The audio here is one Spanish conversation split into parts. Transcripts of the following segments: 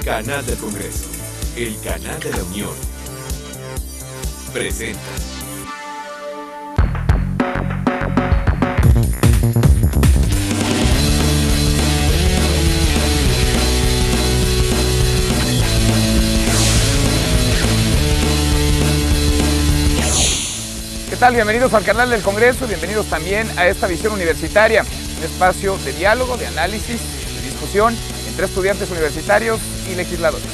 Canal del Congreso, el canal de la Unión. Presenta. ¿Qué tal? Bienvenidos al canal del Congreso, bienvenidos también a esta visión universitaria, un espacio de diálogo, de análisis, de discusión entre estudiantes universitarios y legisladores.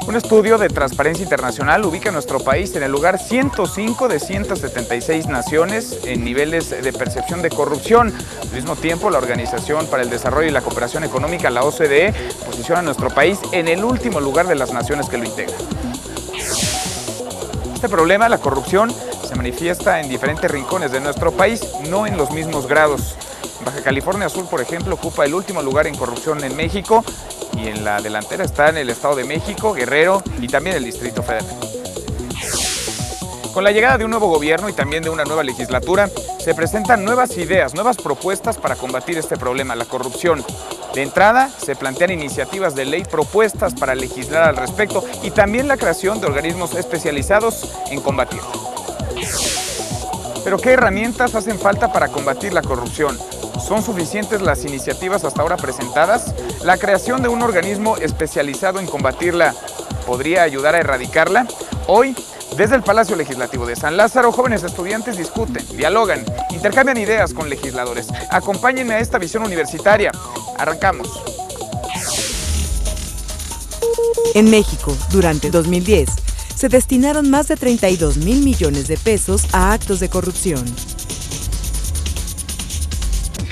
Un estudio de Transparencia Internacional ubica a nuestro país en el lugar 105 de 176 naciones en niveles de percepción de corrupción. Al mismo tiempo, la Organización para el Desarrollo y la Cooperación Económica, la OCDE, posiciona a nuestro país en el último lugar de las naciones que lo integran. Este problema, la corrupción, se manifiesta en diferentes rincones de nuestro país, no en los mismos grados. Baja California Sur, por ejemplo, ocupa el último lugar en corrupción en México, y en la delantera están el Estado de México, Guerrero y también el Distrito Federal. Con la llegada de un nuevo gobierno y también de una nueva legislatura, se presentan nuevas ideas, nuevas propuestas para combatir este problema, la corrupción. De entrada, se plantean iniciativas de ley propuestas para legislar al respecto y también la creación de organismos especializados en combatirla. Pero ¿qué herramientas hacen falta para combatir la corrupción? ¿Son suficientes las iniciativas hasta ahora presentadas? ¿La creación de un organismo especializado en combatirla podría ayudar a erradicarla? Hoy, desde el Palacio Legislativo de San Lázaro, jóvenes estudiantes discuten, dialogan, intercambian ideas con legisladores. Acompáñenme a esta visión universitaria. Arrancamos. En México, durante 2010, se destinaron más de 32,000 millones de pesos a actos de corrupción.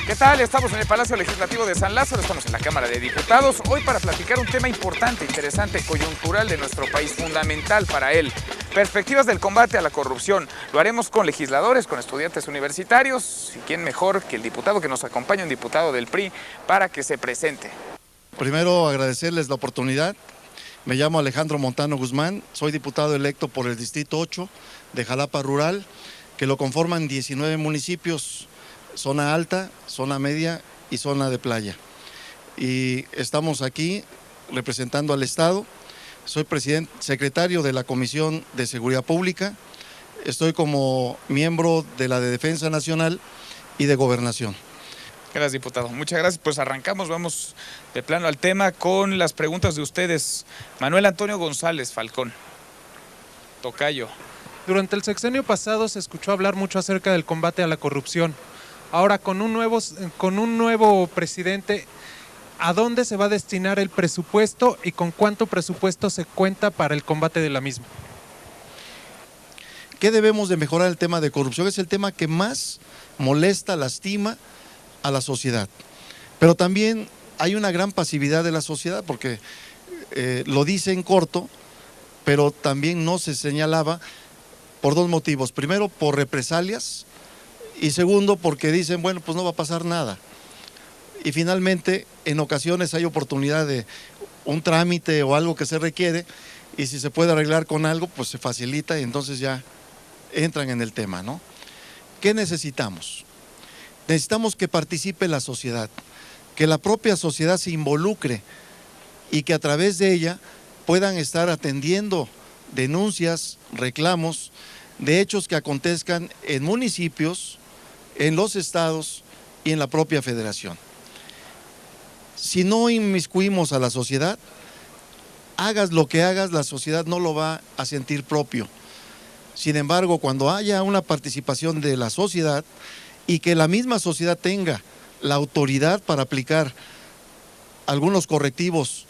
¿Qué tal? Estamos en el Palacio Legislativo de San Lázaro, estamos en la Cámara de Diputados, hoy para platicar un tema importante, interesante, coyuntural de nuestro país, fundamental para él. Perspectivas del combate a la corrupción. Lo haremos con legisladores, con estudiantes universitarios, y quién mejor que el diputado que nos acompaña, un diputado del PRI, para que se presente. Primero agradecerles la oportunidad. Me llamo Alejandro Montano Guzmán, soy diputado electo por el Distrito 8 de Jalapa Rural, que lo conforman 19 municipios, zona alta, zona media y zona de playa. Y estamos aquí representando al Estado. Soy secretario de la Comisión de Seguridad Pública, estoy como miembro de la de Defensa Nacional y de Gobernación. Gracias, diputado. Muchas gracias. Pues arrancamos, vamos de plano al tema con las preguntas de ustedes. Manuel Antonio González Falcón, tocayo. Durante el sexenio pasado se escuchó hablar mucho acerca del combate a la corrupción. Ahora, con un nuevo presidente, ¿a dónde se va a destinar el presupuesto y con cuánto presupuesto se cuenta para el combate de la misma? ¿Qué debemos de mejorar el tema de corrupción? Es el tema que más molesta, lastima a la sociedad. Pero también hay una gran pasividad de la sociedad, porque lo dice en corto, pero también no se señalaba por dos motivos. Primero, por represalias, y segundo, porque dicen, bueno, pues no va a pasar nada. Y finalmente, en ocasiones hay oportunidad de un trámite o algo que se requiere, y si se puede arreglar con algo, pues se facilita y entonces ya entran en el tema, ¿no? ¿Qué necesitamos? Necesitamos que participe la sociedad, que la propia sociedad se involucre y que a través de ella puedan estar atendiendo denuncias, reclamos de hechos que acontezcan en municipios, en los estados y en la propia federación. Si no inmiscuimos a la sociedad, hagas lo que hagas, la sociedad no lo va a sentir propio. Sin embargo, cuando haya una participación de la sociedad y que la misma sociedad tenga la autoridad para aplicar algunos correctivos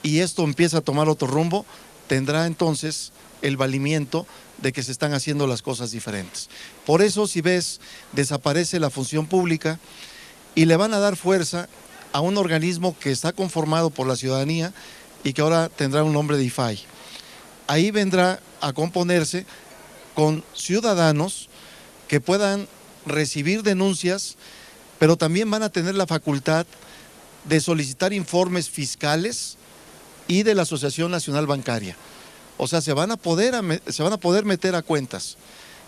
y esto empieza a tomar otro rumbo, tendrá entonces el valimiento de que se están haciendo las cosas diferentes. Por eso, si ves, desaparece la función pública y le van a dar fuerza a un organismo que está conformado por la ciudadanía y que ahora tendrá un nombre de IFAI. Ahí vendrá a componerse con ciudadanos que puedan recibir denuncias, pero también van a tener la facultad de solicitar informes fiscales y de la Asociación Nacional Bancaria. O sea, se van a poder meter a cuentas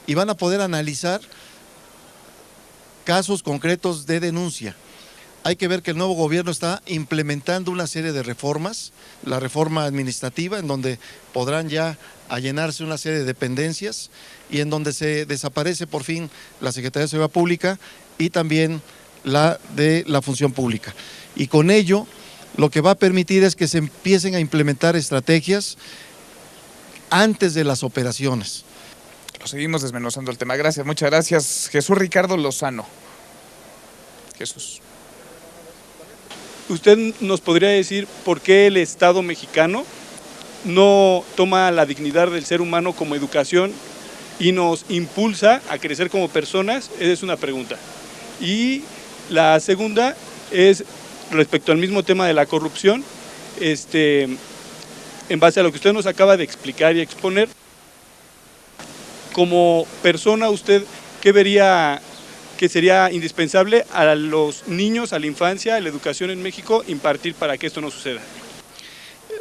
y van a poder analizar casos concretos de denuncia. Hay que ver que el nuevo gobierno está implementando una serie de reformas, la reforma administrativa, en donde podrán ya allanarse una serie de dependencias y en donde se desaparece por fin la Secretaría de Seguridad Pública y también la de la Función Pública. Y con ello, lo que va a permitir es que se empiecen a implementar estrategias antes de las operaciones. Lo seguimos desmenuzando el tema. Gracias, muchas gracias. Jesús Ricardo Lozano. Jesús. ¿Usted nos podría decir por qué el Estado mexicano no toma la dignidad del ser humano como educación y nos impulsa a crecer como personas? Esa es una pregunta. Y la segunda es respecto al mismo tema de la corrupción. En base a lo que usted nos acaba de explicar y exponer, como persona, ¿usted qué vería que sería indispensable a los niños, a la infancia, a la educación en México impartir para que esto no suceda?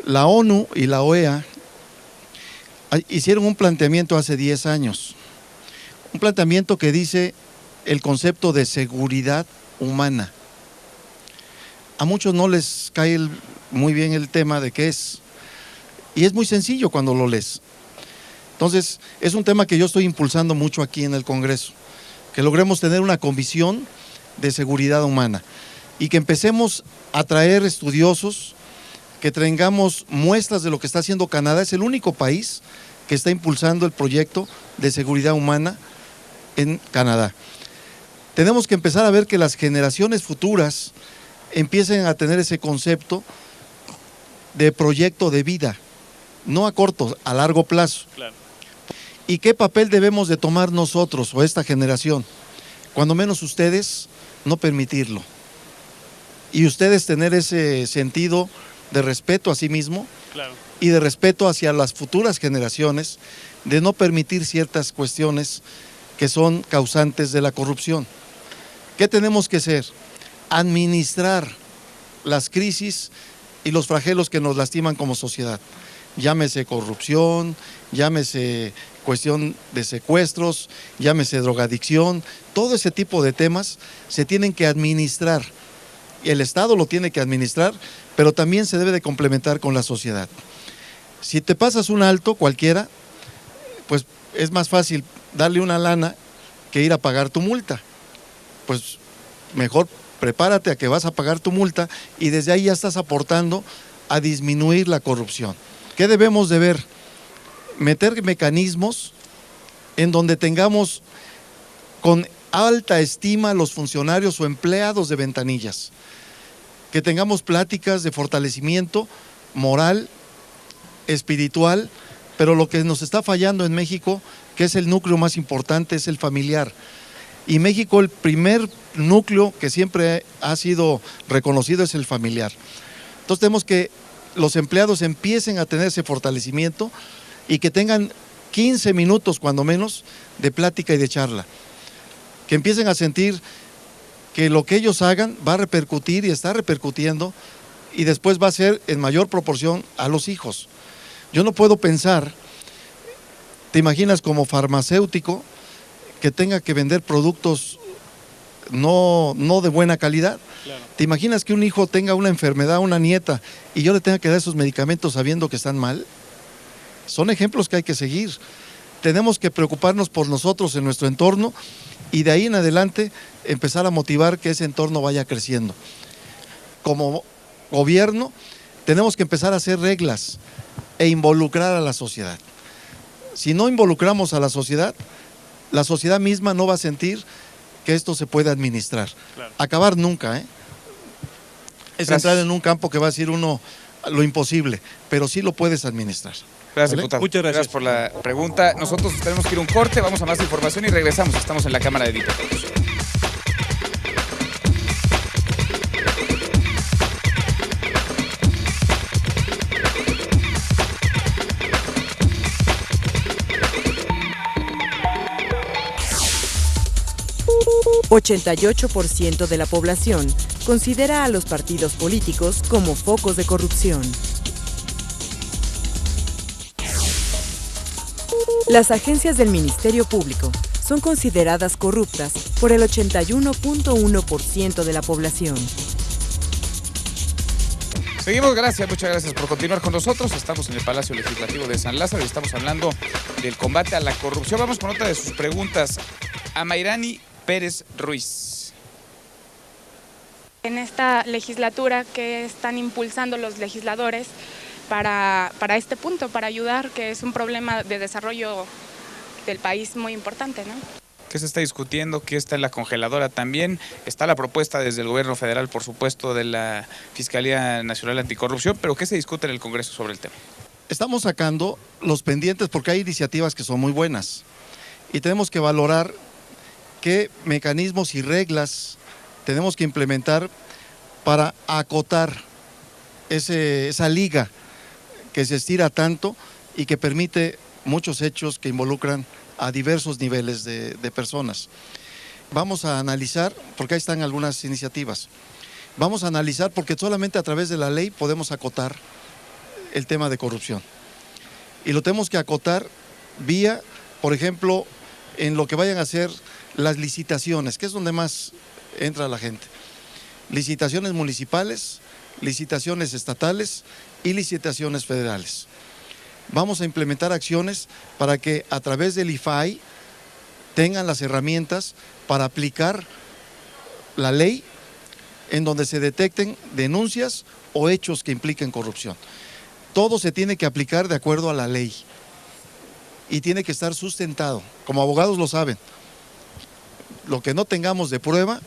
La ONU y la OEA hicieron un planteamiento hace 10 años, un planteamiento que dice el concepto de seguridad humana. A muchos no les cae muy bien el tema de qué es, y es muy sencillo cuando lo lees. Entonces, es un tema que yo estoy impulsando mucho aquí en el Congreso, que logremos tener una comisión de seguridad humana y que empecemos a traer estudiosos, que tengamos muestras de lo que está haciendo Canadá. Es el único país que está impulsando el proyecto de seguridad humana en Canadá. Tenemos que empezar a ver que las generaciones futuras empiecen a tener ese concepto de proyecto de vida, no a corto, a largo plazo. Claro. ¿Y qué papel debemos de tomar nosotros o esta generación? Cuando menos ustedes, no permitirlo. Y ustedes tener ese sentido de respeto a sí mismo, Claro. y de respeto hacia las futuras generaciones, de no permitir ciertas cuestiones que son causantes de la corrupción. ¿Qué tenemos que hacer? Administrar las crisis y los flagelos que nos lastiman como sociedad. Llámese corrupción, llámese cuestión de secuestros, llámese drogadicción, todo ese tipo de temas se tienen que administrar. El Estado lo tiene que administrar, pero también se debe de complementar con la sociedad. Si te pasas un alto cualquiera, pues es más fácil darle una lana que ir a pagar tu multa. Pues mejor prepárate a que vas a pagar tu multa y desde ahí ya estás aportando a disminuir la corrupción. ¿Qué debemos de ver? Meter mecanismos en donde tengamos con alta estima a los funcionarios o empleados de ventanillas, que tengamos pláticas de fortalecimiento moral, espiritual, pero lo que nos está fallando en México, que es el núcleo más importante, es el familiar. Y México, el primer núcleo que siempre ha sido reconocido es el familiar. Entonces tenemos que los empleados empiecen a tener ese fortalecimiento y que tengan 15 minutos cuando menos de plática y de charla. Que empiecen a sentir que lo que ellos hagan va a repercutir y está repercutiendo y después va a ser en mayor proporción a los hijos. Yo no puedo pensar, te imaginas como farmacéutico que tenga que vender productos no de buena calidad. Claro. ¿Te imaginas que un hijo tenga una enfermedad, una nieta, y yo le tenga que dar esos medicamentos sabiendo que están mal? Son ejemplos que hay que seguir. Tenemos que preocuparnos por nosotros en nuestro entorno y de ahí en adelante empezar a motivar que ese entorno vaya creciendo. Como gobierno tenemos que empezar a hacer reglas e involucrar a la sociedad. Si no involucramos a la sociedad misma no va a sentir que esto se puede administrar. Claro. Acabar nunca, ¿eh? Es Gracias. entrar en un campo que va a decir uno lo imposible, pero sí lo puedes administrar. Gracias, ¿Vale? diputado. Muchas gracias. Gracias por la pregunta. Nosotros tenemos que ir a un corte, vamos a más información y regresamos. Estamos en la Cámara de Diputados. 88% de la población considera a los partidos políticos como focos de corrupción. Las agencias del Ministerio Público son consideradas corruptas por el 81.1% de la población. Seguimos, muchas gracias por continuar con nosotros. Estamos en el Palacio Legislativo de San Lázaro y estamos hablando del combate a la corrupción. Vamos con otra de sus preguntas. A Mayrani Pérez Ruiz. En esta legislatura, ¿qué están impulsando los legisladores para este punto, para ayudar, que es un problema de desarrollo del país muy importante, ¿no? ¿Qué se está discutiendo? ¿Qué está en la congeladora también? Está la propuesta desde el gobierno federal, por supuesto, de la Fiscalía Nacional Anticorrupción, pero ¿qué se discute en el Congreso sobre el tema? Estamos sacando los pendientes porque hay iniciativas que son muy buenas y tenemos que valorar qué mecanismos y reglas tenemos que implementar para acotar esa liga que se estira tanto y que permite muchos hechos que involucran a diversos niveles de personas. Vamos a analizar, porque ahí están algunas iniciativas, vamos a analizar porque solamente a través de la ley podemos acotar el tema de corrupción. Y lo tenemos que acotar vía, por ejemplo, en lo que vayan a ser las licitaciones, que es donde más entra la gente. Licitaciones municipales, licitaciones estatales y licitaciones federales. Vamos a implementar acciones para que a través del IFAI tengan las herramientas para aplicar la ley en donde se detecten denuncias o hechos que impliquen corrupción. Todo se tiene que aplicar de acuerdo a la ley y tiene que estar sustentado. Como abogados lo saben, lo que no tengamos de prueba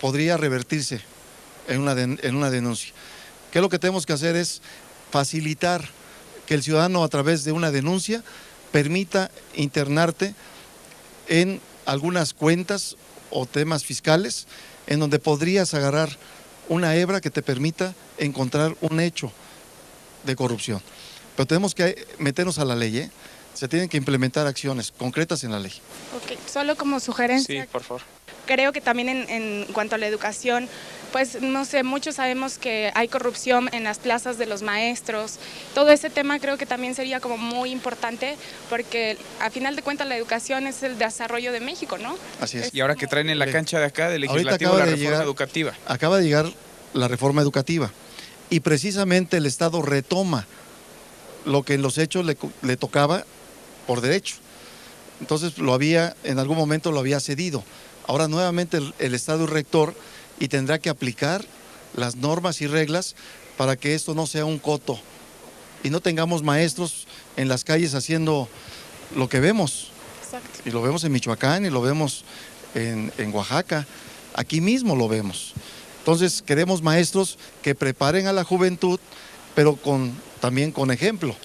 podría revertirse en una denuncia. ¿Qué es lo que tenemos que hacer? Es facilitar que el ciudadano a través de una denuncia permita internarte en algunas cuentas o temas fiscales en donde podrías agarrar una hebra que te permita encontrar un hecho de corrupción. Pero tenemos que meternos a la ley, ¿eh? Se tienen que implementar acciones concretas en la ley. Ok, solo como sugerencia. Sí, por favor. Creo que también en cuanto a la educación, pues no sé, muchos sabemos que hay corrupción en las plazas de los maestros. Todo ese tema creo que también sería como muy importante porque a final de cuentas la educación es el desarrollo de México, ¿no? Así es. Y ahora que traen en la cancha de acá del Ahorita legislativo acaba la de reforma llegar- educativa. Acaba de llegar la reforma educativa y precisamente el Estado retoma lo que en los hechos le tocaba por derecho. Entonces en algún momento lo había cedido. Ahora nuevamente el Estado es rector y tendrá que aplicar las normas y reglas para que esto no sea un coto y no tengamos maestros en las calles haciendo lo que vemos. Exacto. Y lo vemos en Michoacán y lo vemos en Oaxaca, aquí mismo lo vemos. Entonces queremos maestros que preparen a la juventud, pero también con ejemplo,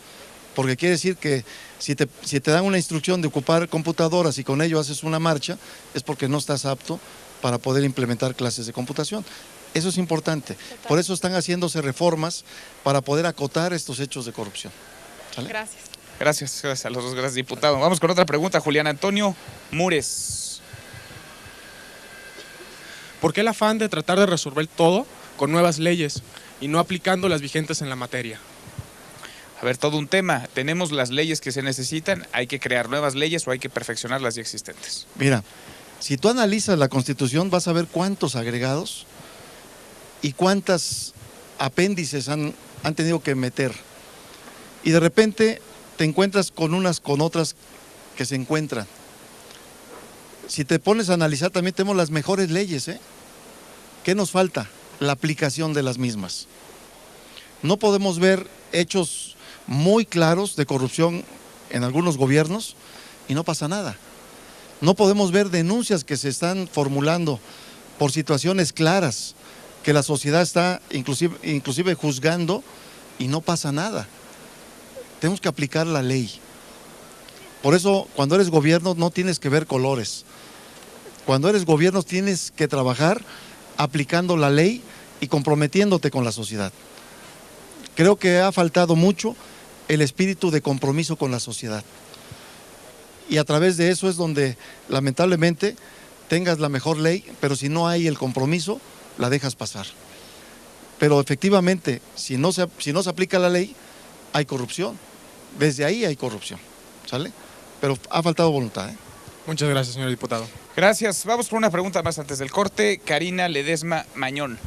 porque quiere decir que si te dan una instrucción de ocupar computadoras y con ello haces una marcha, es porque no estás apto para poder implementar clases de computación. Eso es importante. Total. Por eso están haciéndose reformas para poder acotar estos hechos de corrupción. ¿Sale? Gracias. Gracias a los dos, gracias, diputado. Vamos con otra pregunta, Julián Antonio Múrez. ¿Por qué el afán de tratar de resolver todo con nuevas leyes y no aplicando las vigentes en la materia? A ver, todo un tema. Tenemos las leyes que se necesitan, hay que crear nuevas leyes o hay que perfeccionar las ya existentes. Mira, si tú analizas la Constitución vas a ver cuántos agregados y cuántas apéndices han tenido que meter. Y de repente te encuentras con unas con otras que se encuentran. Si te pones a analizar también tenemos las mejores leyes, ¿eh? ¿Qué nos falta? La aplicación de las mismas. No podemos ver hechos muy claros de corrupción en algunos gobiernos y no pasa nada. No podemos ver denuncias que se están formulando por situaciones claras que la sociedad está inclusive juzgando y no pasa nada. Tenemos que aplicar la ley. Por eso cuando eres gobierno no tienes que ver colores. Cuando eres gobierno tienes que trabajar aplicando la ley y comprometiéndote con la sociedad. Creo que ha faltado mucho el espíritu de compromiso con la sociedad. Y a través de eso es donde lamentablemente tengas la mejor ley, pero si no hay el compromiso, la dejas pasar. Pero efectivamente, si no se aplica la ley, hay corrupción. Desde ahí hay corrupción, ¿sale? Pero ha faltado voluntad, ¿eh? Muchas gracias, señor diputado. Gracias. Vamos con una pregunta más antes del corte. Karina Ledesma Mañón.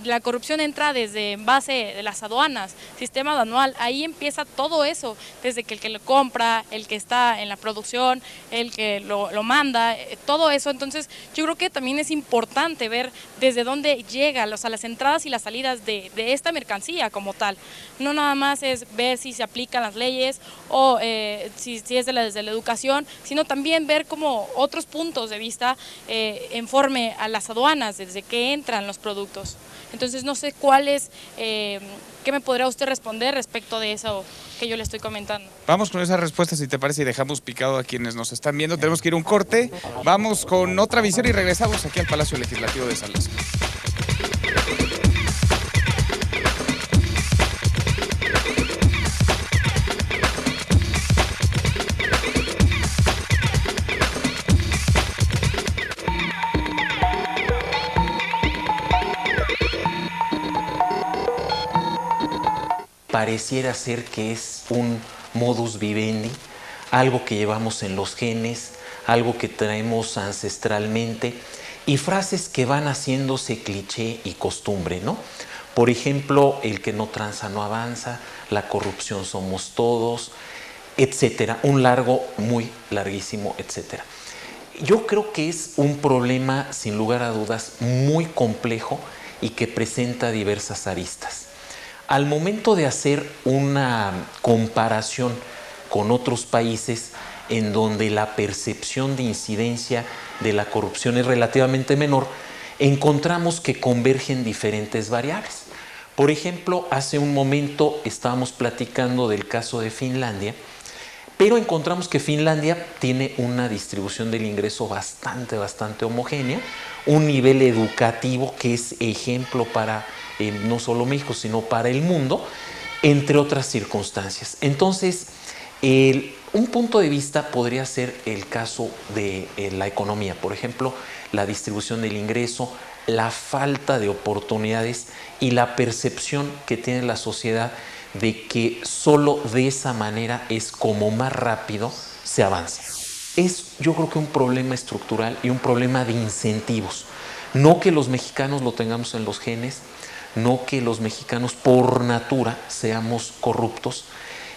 La corrupción entra desde base de las aduanas, sistema aduanal, ahí empieza todo eso, desde que el que lo compra, el que está en la producción, el que lo manda, todo eso. Entonces yo creo que también es importante ver desde dónde llega, o sea, las entradas y las salidas de esta mercancía como tal. No nada más es ver si se aplican las leyes o si es desde la educación, sino también ver como otros puntos de vista en forma a las aduanas, desde que entran los productos. Entonces no sé cuál es, ¿qué me podrá usted responder respecto de eso que yo le estoy comentando? Vamos con esa respuesta, si te parece, y dejamos picado a quienes nos están viendo. Tenemos que ir a un corte. Vamos con otra visión y regresamos aquí al Palacio Legislativo de San Lázaro. Pareciera ser que es un modus vivendi, algo que llevamos en los genes, algo que traemos ancestralmente, y frases que van haciéndose cliché y costumbre, ¿no? Por ejemplo, el que no tranza no avanza, la corrupción somos todos, etcétera, un largo, muy larguísimo, etcétera. Yo creo que es un problema, sin lugar a dudas, muy complejo y que presenta diversas aristas. Al momento de hacer una comparación con otros países en donde la percepción de incidencia de la corrupción es relativamente menor, encontramos que convergen diferentes variables. Por ejemplo, hace un momento estábamos platicando del caso de Finlandia, pero encontramos que Finlandia tiene una distribución del ingreso bastante homogénea, un nivel educativo que es ejemplo para no solo México, sino para el mundo, entre otras circunstancias. Entonces, un punto de vista podría ser el caso de la economía, por ejemplo, la distribución del ingreso, la falta de oportunidades y la percepción que tiene la sociedad de que solo de esa manera es como más rápido se avanza. Es, yo creo que un problema estructural y un problema de incentivos. No que los mexicanos lo tengamos en los genes, no que los mexicanos por natura seamos corruptos,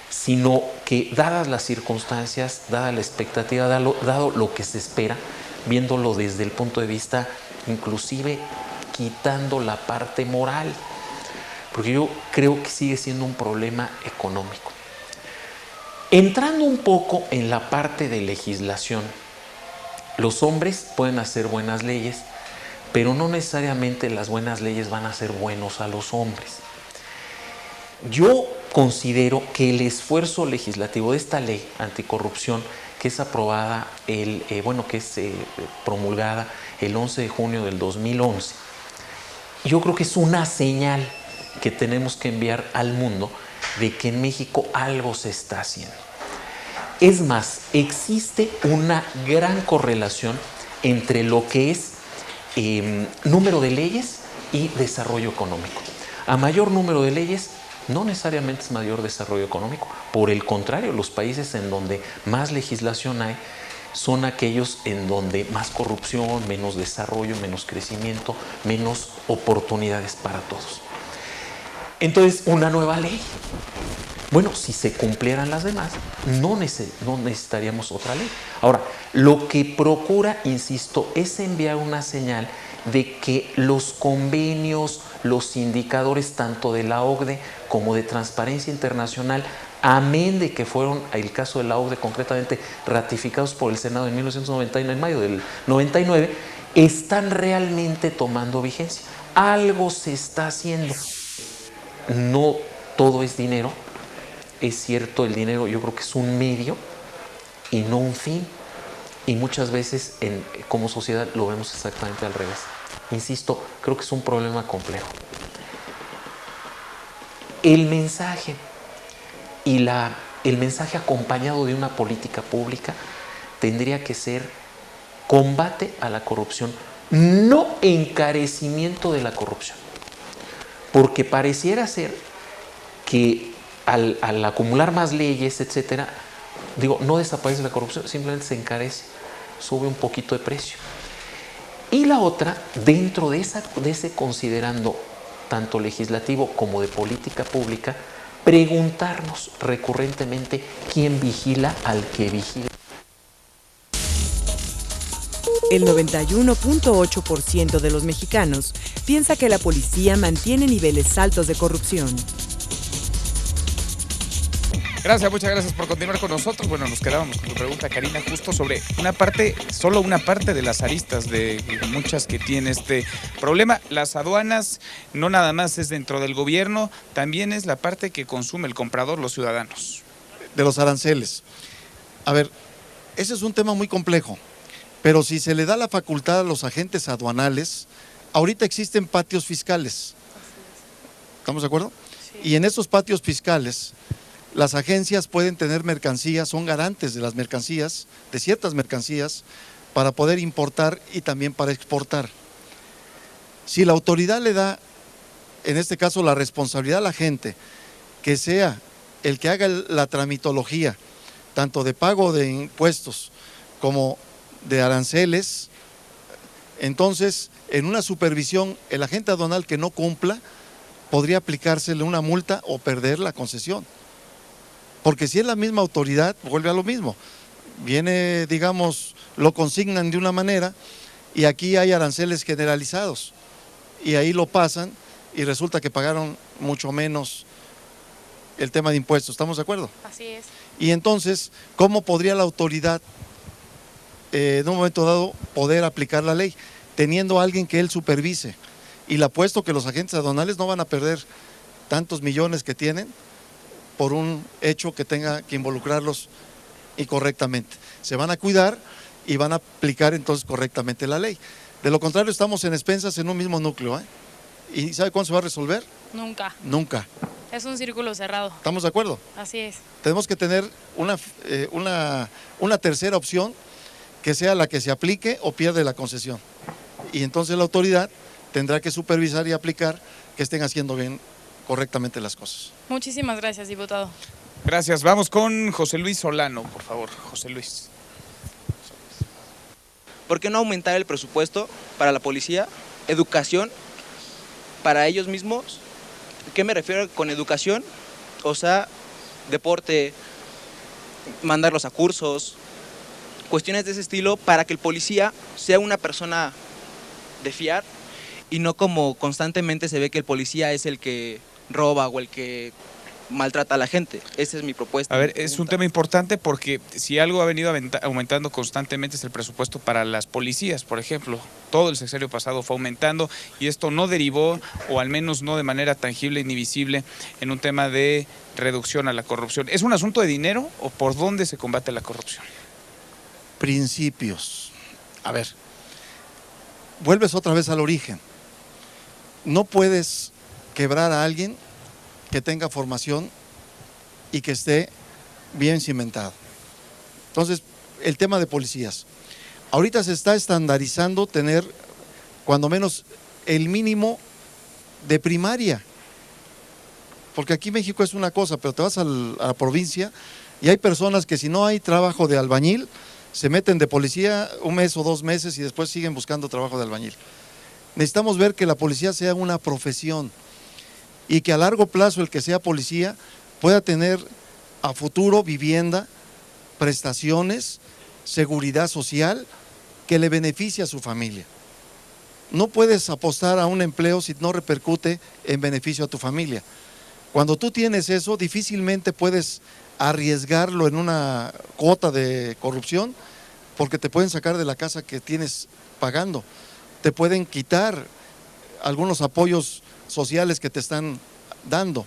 sino que dadas las circunstancias, dada la expectativa, dado lo que se espera, viéndolo desde el punto de vista, inclusive quitando la parte moral, porque yo creo que sigue siendo un problema económico. Entrando un poco en la parte de legislación, los hombres pueden hacer buenas leyes, pero no necesariamente las buenas leyes van a ser buenos a los hombres. Yo considero que el esfuerzo legislativo de esta ley anticorrupción, que es aprobada, promulgada el 11 de junio del 2011, yo creo que es una señal que tenemos que enviar al mundo de que en México algo se está haciendo. Es más, existe una gran correlación entre lo que es número de leyes y desarrollo económico. A mayor número de leyes, no necesariamente es mayor desarrollo económico. Por el contrario, los países en donde más legislación hay son aquellos en donde más corrupción, menos desarrollo, menos crecimiento, menos oportunidades para todos. Entonces, una nueva ley. Bueno, si se cumplieran las demás, no necesitaríamos otra ley. Ahora, lo que procura, insisto, es enviar una señal de que los convenios, los indicadores tanto de la OCDE como de Transparencia Internacional, amén de que fueron, el caso de la OCDE concretamente, ratificados por el Senado en 1999, en mayo del 99, están realmente tomando vigencia. Algo se está haciendo. No todo es dinero. Es cierto, el dinero yo creo que es un medio y no un fin. Y muchas veces como sociedad lo vemos exactamente al revés. Insisto, creo que es un problema complejo. El mensaje y el mensaje acompañado de una política pública tendría que ser combate a la corrupción, no encarecimiento de la corrupción. Porque pareciera ser que al acumular más leyes, etcétera, no desaparece la corrupción, simplemente se encarece, sube un poquito de precio. Y la otra, dentro de ese considerando tanto legislativo como de política pública, preguntarnos recurrentemente quién vigila al que vigila. El 91.8% de los mexicanos piensa que la policía mantiene niveles altos de corrupción. Gracias, muchas gracias por continuar con nosotros. Bueno, nos quedábamos con tu pregunta, Karina, justo sobre solo una parte de las aristas de muchas que tiene este problema. Las aduanas no nada más es dentro del gobierno, también es la parte que consume el comprador, los ciudadanos. De los aranceles. A ver, ese es un tema muy complejo, pero si se le da la facultad a los agentes aduanales, ahorita existen patios fiscales. ¿Estamos de acuerdo? Sí. Y en esos patios fiscales, las agencias pueden tener mercancías, son garantes de las mercancías, de ciertas mercancías, para poder importar y también para exportar. Si la autoridad le da, en este caso, la responsabilidad a la gente, que sea el que haga la tramitología, tanto de pago de impuestos como de aranceles, entonces, en una supervisión, el agente aduanal que no cumpla, podría aplicársele una multa o perder la concesión. Porque si es la misma autoridad, vuelve a lo mismo. Viene, digamos, lo consignan de una manera y aquí hay aranceles generalizados. Y ahí lo pasan y resulta que pagaron mucho menos el tema de impuestos. ¿Estamos de acuerdo? Así es. Y entonces, ¿cómo podría la autoridad, en un momento dado, poder aplicar la ley? Teniendo a alguien que él supervise. Y le apuesto que los agentes aduanales no van a perder tantos millones que tienen por un hecho que tenga que involucrarlos incorrectamente. Se van a cuidar y van a aplicar entonces correctamente la ley. De lo contrario, estamos en expensas en un mismo núcleo. ¿Y sabe cuándo se va a resolver? Nunca. Nunca. Es un círculo cerrado. ¿Estamos de acuerdo? Así es. Tenemos que tener una tercera opción que sea la que se aplique o pierde la concesión. Y entonces la autoridad tendrá que supervisar y aplicar que estén haciendo bien correctamente las cosas. Muchísimas gracias, diputado. Gracias. Vamos con José Luis Solano, por favor. José Luis. ¿Por qué no aumentar el presupuesto para la policía, educación, para ellos mismos? ¿Qué me refiero con educación? O sea, deporte, mandarlos a cursos, cuestiones de ese estilo, para que el policía sea una persona de fiar y no como constantemente se ve que el policía es el que roba o el que maltrata a la gente. Esa es mi propuesta. A ver, es un tema importante porque si algo ha venido aumentando constantemente es el presupuesto para las policías, por ejemplo. Todo el sexenio pasado fue aumentando y esto no derivó, o al menos no de manera tangible ni visible, en un tema de reducción a la corrupción. ¿Es un asunto de dinero o por dónde se combate la corrupción? Principios. A ver, vuelves otra vez al origen. No puedes quebrar a alguien que tenga formación y que esté bien cimentado. Entonces, el tema de policías. Ahorita se está estandarizando tener cuando menos el mínimo de primaria. Porque aquí México es una cosa, pero te vas a la provincia y hay personas que si no hay trabajo de albañil, se meten de policía un mes o 2 meses y después siguen buscando trabajo de albañil. Necesitamos ver que la policía sea una profesión y que a largo plazo el que sea policía pueda tener a futuro vivienda, prestaciones, seguridad social que le beneficie a su familia. No puedes apostar a un empleo si no repercute en beneficio a tu familia. Cuando tú tienes eso, difícilmente puedes arriesgarlo en una cuota de corrupción porque te pueden sacar de la casa que tienes pagando. Te pueden quitar algunos apoyos sociales que te están dando.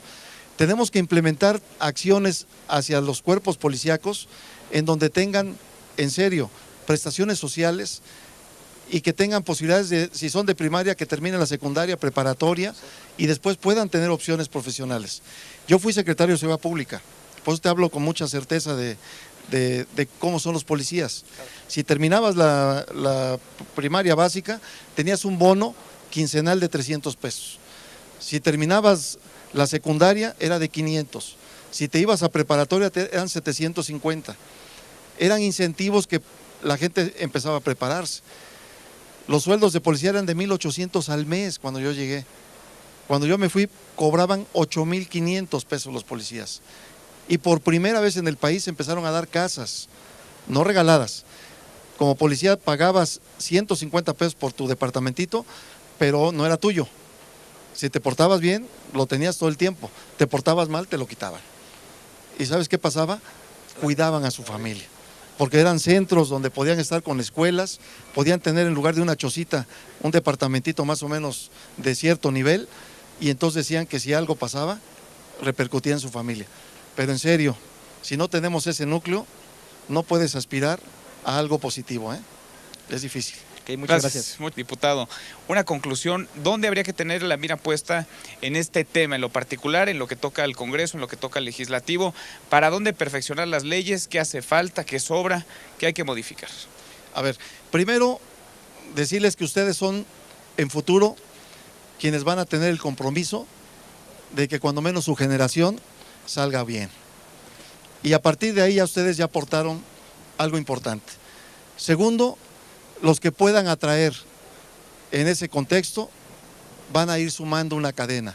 Tenemos que implementar acciones hacia los cuerpos policíacos en donde tengan, en serio, prestaciones sociales y que tengan posibilidades de, si son de primaria, que terminen la secundaria, preparatoria y después puedan tener opciones profesionales. Yo fui secretario de Seguridad Pública, por eso te hablo con mucha certeza de de cómo son los policías. Si terminabas la primaria básica, tenías un bono quincenal de 300 pesos. Si terminabas la secundaria, era de 500. Si te ibas a preparatoria, eran 750. Eran incentivos que la gente empezaba a prepararse. Los sueldos de policía eran de 1,800 al mes cuando yo llegué. Cuando yo me fui, cobraban 8,500 pesos los policías. Y por primera vez en el país empezaron a dar casas, no regaladas. Como policía pagabas 150 pesos por tu departamentito, pero no era tuyo. Si te portabas bien, lo tenías todo el tiempo. Te portabas mal, te lo quitaban. ¿Y sabes qué pasaba? Cuidaban a su familia. Porque eran centros donde podían estar con escuelas, podían tener en lugar de una chocita un departamentito más o menos de cierto nivel, y entonces decían que si algo pasaba, repercutía en su familia. Pero en serio, si no tenemos ese núcleo, no puedes aspirar a algo positivo, ¿eh? Es difícil. Okay, muchas gracias. Diputado, una conclusión, ¿dónde habría que tener la mira puesta en este tema, en lo particular, en lo que toca al Congreso, en lo que toca al Legislativo? ¿Para dónde perfeccionar las leyes? ¿Qué hace falta? ¿Qué sobra? ¿Qué hay que modificar? A ver, primero, decirles que ustedes son, en futuro, quienes van a tener el compromiso de que cuando menos su generación salga bien. Y a partir de ahí ya ustedes ya aportaron algo importante. Segundo, los que puedan atraer en ese contexto van a ir sumando una cadena.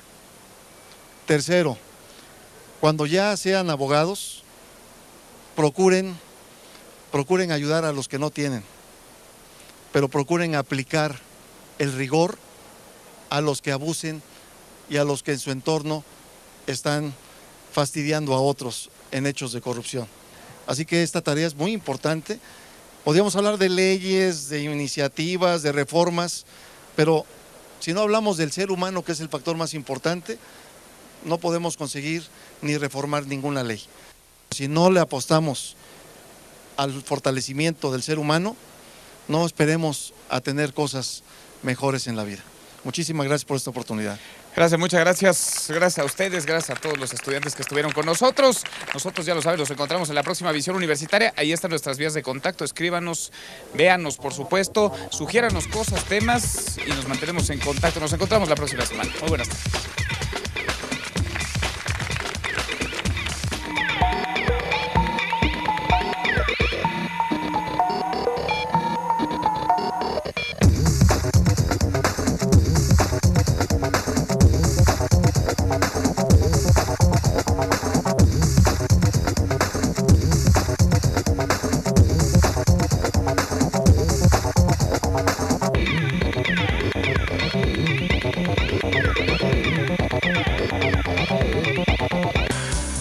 Tercero, cuando ya sean abogados, procuren ayudar a los que no tienen, pero procuren aplicar el rigor a los que abusen y a los que en su entorno están fastidiando a otros en hechos de corrupción. Así que esta tarea es muy importante. Podríamos hablar de leyes, de iniciativas, de reformas, pero si no hablamos del ser humano, que es el factor más importante, no podemos conseguir ni reformar ninguna ley. Si no le apostamos al fortalecimiento del ser humano, no esperemos a tener cosas mejores en la vida. Muchísimas gracias por esta oportunidad. Gracias, muchas gracias. Gracias a ustedes, gracias a todos los estudiantes que estuvieron con nosotros. Nosotros, ya lo saben, nos encontramos en la próxima Visión Universitaria. Ahí están nuestras vías de contacto. Escríbanos, véanos, por supuesto, sugiéranos cosas, temas y nos mantenemos en contacto. Nos encontramos la próxima semana. Muy buenas tardes.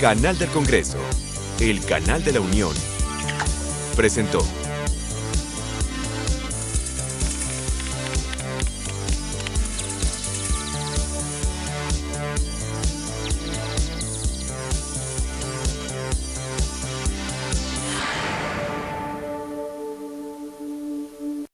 Canal del Congreso, el canal de la Unión, presentó.